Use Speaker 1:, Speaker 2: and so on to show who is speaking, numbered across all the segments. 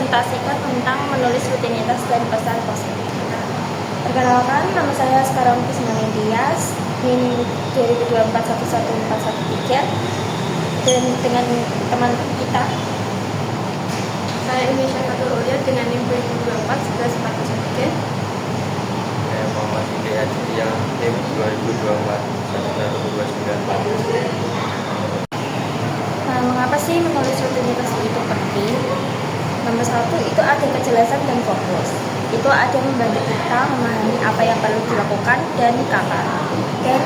Speaker 1: mempresentasikan tentang menulis rutinitas dan pesan positif. Perkenalkan, nama saya sekarang Kismani Dias, NIM 2024114113, dan dengan teman kita
Speaker 2: saya Indonesia Fatul Ulia dengan NIM 2024114113.
Speaker 3: Saya Muhammad Indi Aditya, NIM 2024
Speaker 1: Nah, mengapa sih menulis rutinitas itu penting? Nomor satu, itu ada kejelasan dan fokus. Itu ada membantu kita memahami apa yang perlu dilakukan dan kapan. Dan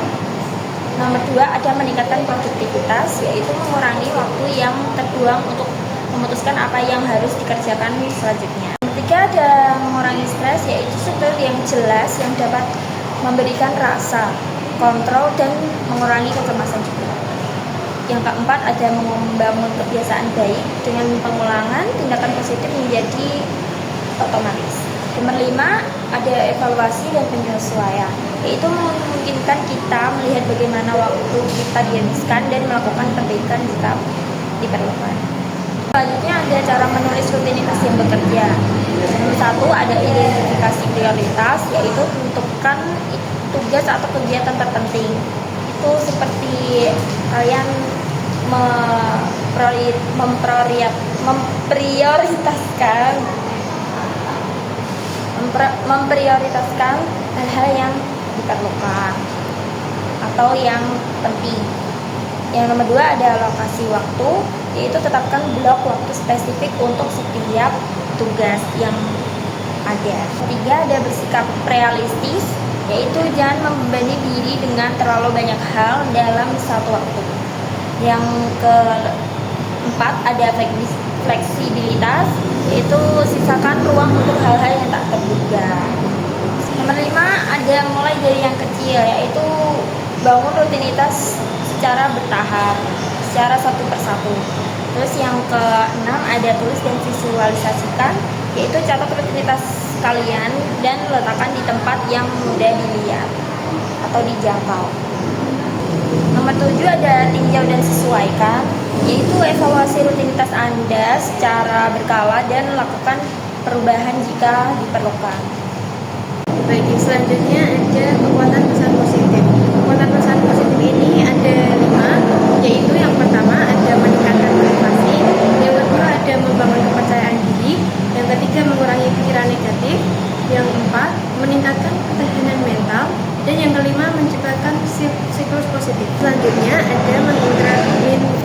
Speaker 1: nomor dua, ada meningkatkan produktivitas, yaitu mengurangi waktu yang terbuang untuk memutuskan apa yang harus dikerjakan selanjutnya. Ketiga, ada mengurangi stres, yaitu struktur yang jelas yang dapat memberikan rasa kontrol dan mengurangi kecemasan juga. Yang keempat, ada membangun kebiasaan baik dengan pengulangan tindakan positif menjadi otomatis. Nomor 5, ada evaluasi dan penyesuaian, yaitu memungkinkan kita melihat bagaimana waktu kita dihabiskan dan melakukan perbaikan jika diperlukan. Selanjutnya ada cara menulis rutinitas yang bekerja. Nomor 1, ada identifikasi prioritas, yaitu tentukan tugas atau kegiatan terpenting. Itu seperti kalian memprioritaskan hal-hal yang diperlukan atau yang penting. Yang nomor 2, ada alokasi waktu, yaitu tetapkan blok waktu spesifik untuk setiap tugas yang ada. Ketiga, ada bersikap realistis, yaitu jangan membebani diri dengan terlalu banyak hal dalam satu waktu. Yang keempat, ada fleksibilitas, yaitu sisakan ruang untuk hal-hal yang tak terduga. Nomor 5, ada mulai dari yang kecil, yaitu bangun rutinitas secara bertahap, secara satu persatu. Terus yang ke-6, ada tulis dan visualisasikan, yaitu catat rutinitas kalian dan letakkan di tempat yang mudah dilihat atau dijangkau. Nomor 7, ada tinjau dan sesuaikan, yaitu evaluasi rutinitas Anda secara berkala dan lakukan perubahan jika diperlukan.
Speaker 2: Baik, selanjutnya ada kekuatan pesan positif. Kekuatan pesan positif ini ada 5, yaitu yang pertama ada meningkatkan motivasi, yang kedua ada membangun kepercayaan diri, yang ketiga mengurangi pikiran negatif, yang keempat meningkatkan ketahanan mental, dan yang kelima menciptakan siklus positif. Selanjutnya ada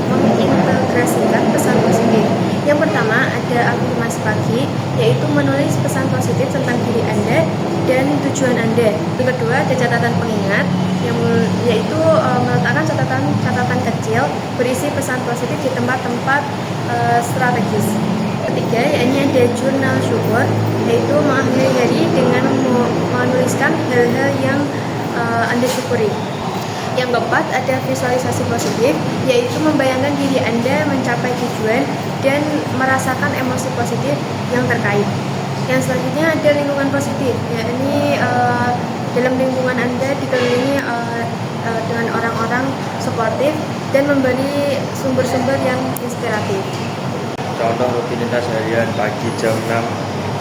Speaker 2: mengintegrasikan pesan positif. Yang pertama ada afirmasi pagi, yaitu menulis pesan positif tentang diri Anda dan tujuan Anda. Yang kedua ada catatan pengingat, yaitu meletakkan catatan kecil berisi pesan positif di tempat-tempat strategis. Ketiga, yakni ada jurnal syukur, yaitu mengakhiri hari dengan menuliskan hal-hal yang Anda syukuri. Yang keempat, ada visualisasi positif, yaitu membayangkan diri Anda mencapai tujuan dan merasakan emosi positif yang terkait. Yang selanjutnya ada lingkungan positif, yakni dalam lingkungan Anda dikelilingi dengan orang-orang suportif dan memberi sumber-sumber yang inspiratif.
Speaker 3: Contoh rutinitas harian: pagi jam 6,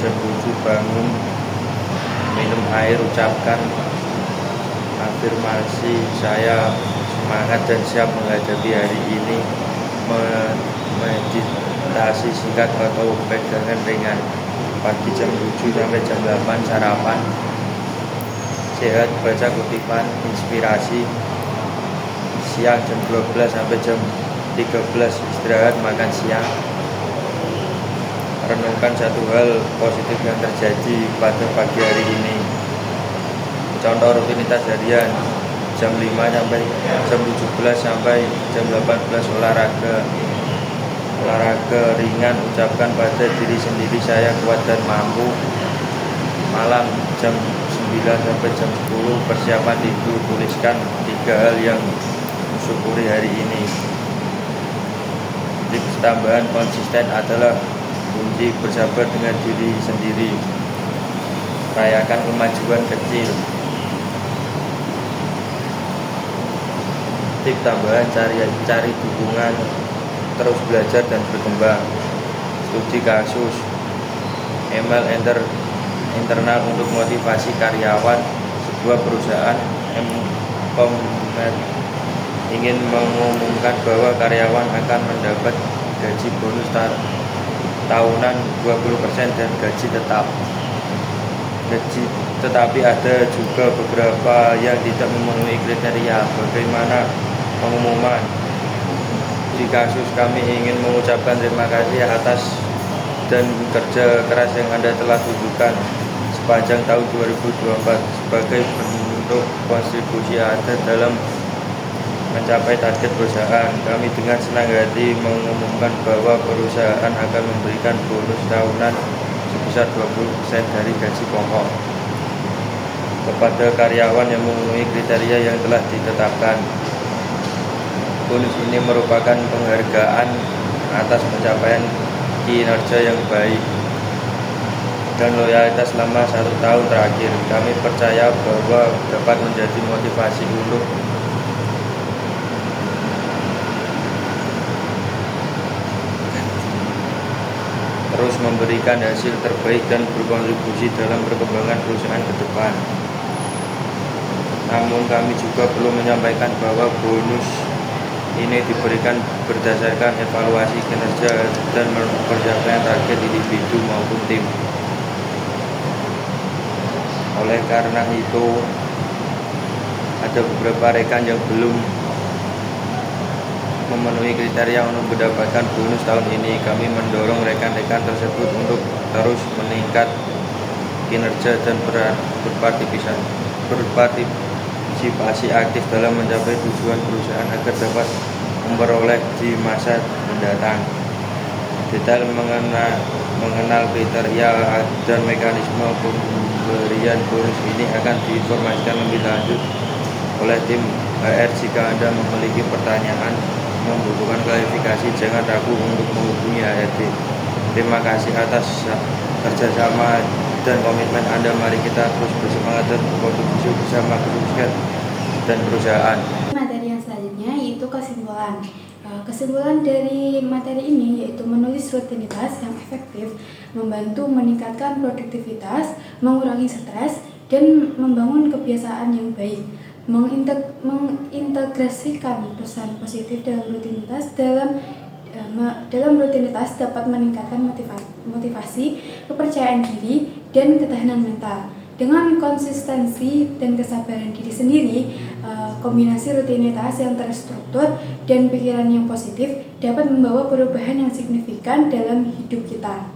Speaker 3: jam 7 bangun, minum air, ucapkan afirmasi, saya semangat dan siap menghadapi hari ini, meditasi singkat atau pegangan ringan. Pagi jam 7 sampai jam 8 sarapan sehat, baca kutipan inspirasi. Siang jam 12 sampai jam 13 istirahat, makan siang. Renungkan satu hal positif yang terjadi pada pagi hari ini. Contoh rutinitas harian: jam 5 sampai jam 17 sampai jam 18 olahraga ringan, ucapkan pada diri sendiri saya kuat dan mampu. Malam jam 9 sampai jam 10 persiapan tidur, tuliskan 3 hal yang mensyukuri hari ini. Tips tambahan: konsisten adalah kunci bersabar dengan diri sendiri. Rayakan kemajuan kecil. Tips tambahan: cari dukungan, terus belajar dan berkembang. Studi kasus, email internal untuk motivasi karyawan. Sebuah perusahaan ingin mengumumkan bahwa karyawan akan mendapat gaji bonus tahunan 20% dan gaji tetap. Tetapi ada juga beberapa yang tidak memenuhi kriteria. Bagaimana pengumuman? Di kasus kami ingin mengucapkan terima kasih atas dan kerja keras yang Anda telah tunjukkan sepanjang tahun 2024 sebagai bentuk kontribusi Anda dalam mencapai target perusahaan. Kami dengan senang hati mengumumkan bahwa perusahaan akan memberikan bonus tahunan sebesar 20% dari gaji pokok kepada karyawan yang memenuhi kriteria yang telah ditetapkan. Bonus ini merupakan penghargaan atas pencapaian kinerja yang baik dan loyalitas selama 1 tahun terakhir. Kami percaya bahwa dapat menjadi motivasi untuk terus memberikan hasil terbaik dan berkontribusi dalam perkembangan perusahaan ke depan. Namun kami juga perlu menyampaikan bahwa bonus ini diberikan berdasarkan evaluasi kinerja dan pencapaian target individu maupun tim. Oleh karena itu, ada beberapa rekan yang belum memenuhi kriteria untuk mendapatkan bonus tahun ini. Kami mendorong rekan-rekan tersebut untuk terus meningkat kinerja dan berpartisipasi aktif dalam mencapai tujuan perusahaan agar dapat memperoleh di masa mendatang. Detail mengenal kriteria dan mekanisme pemberian bonus ini akan diinformasikan lebih lanjut oleh tim HR. Jika Anda memiliki pertanyaan membutuhkan klarifikasi, jangan ragu untuk menghubungi HRD. Terima kasih atas kerjasama dan komitmen Anda. Mari kita terus bersemangat dan berkontribusi bersama kesuksesan dan perusahaan.
Speaker 4: Materi yang selanjutnya yaitu kesimpulan. Kesimpulan dari materi ini yaitu menulis rutinitas yang efektif, membantu meningkatkan produktivitas, mengurangi stres, dan membangun kebiasaan yang baik. Mengintegrasikan pesan positif dalam rutinitas dapat meningkatkan motivasi, kepercayaan diri, dan ketahanan mental. Dengan konsistensi dan kesabaran diri sendiri, kombinasi rutinitas yang terstruktur dan pikiran yang positif dapat membawa perubahan yang signifikan dalam hidup kita.